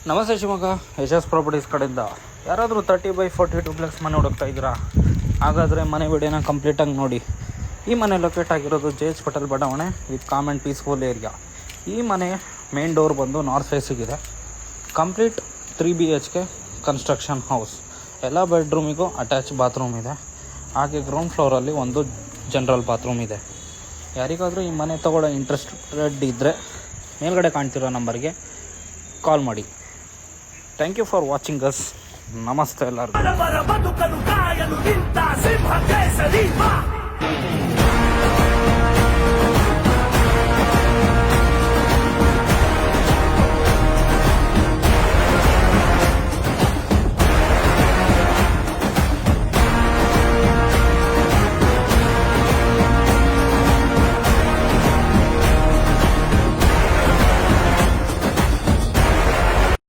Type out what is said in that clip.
ನಮಸ್ತೆ ಶಿವಮೊಗ್ಗ ಯಶಸ್ ಪ್ರಾಪರ್ಟೀಸ್ ಕಡೆಯಿಂದ ಯಾರಾದರೂ 30/40 ಡೂಪ್ಲೆಕ್ಸ್ ಮನೆ ಹುಡುಕ್ತಾ ಇದ್ದೀರಾ? ಹಾಗಾದರೆ ಮನೆ ವಿಡಿಯೋನ ಕಂಪ್ಲೀಟಾಗಿ ನೋಡಿ. ಈ ಮನೆ ಲೊಕೇಟ್ ಆಗಿರೋದು JH ಪಟೇಲ್ ಬಡಾವಣೆ ವಿತ್ ಕಾಮೆಂಟ್ ಪೀಸ್ಫುಲ್ ಏರಿಯಾ. ಈ ಮನೆ ಮೇನ್ ಡೋರ್ ಬಂದು ನಾರ್ತ್ ಫೇಸಿಗಿದೆ. Complete 3 BHK construction house. ಎಲ್ಲ ಬೆಡ್ರೂಮಿಗೂ ಅಟ್ಯಾಚ್ ಬಾತ್ರೂಮ್ ಇದೆ. ಹಾಗೆ ಗ್ರೌಂಡ್ ಫ್ಲೋರಲ್ಲಿ ಒಂದು ಜನರಲ್ ಬಾತ್ರೂಮ್ ಇದೆ. ಯಾರಿಗಾದರೂ ಈ ಮನೆ ತೊಗೊಳ್ಳೋ ಇಂಟ್ರೆಸ್ಟೆಡ್ ಇದ್ದರೆ ಮೇಲ್ಗಡೆ ಕಾಣ್ತಿರೋ ನಂಬರ್ಗೆ ಕಾಲ್ ಮಾಡಿ. Thank you for watching us. ನಮಸ್ತೆ ಎಲ್ಲರಿಗೂ.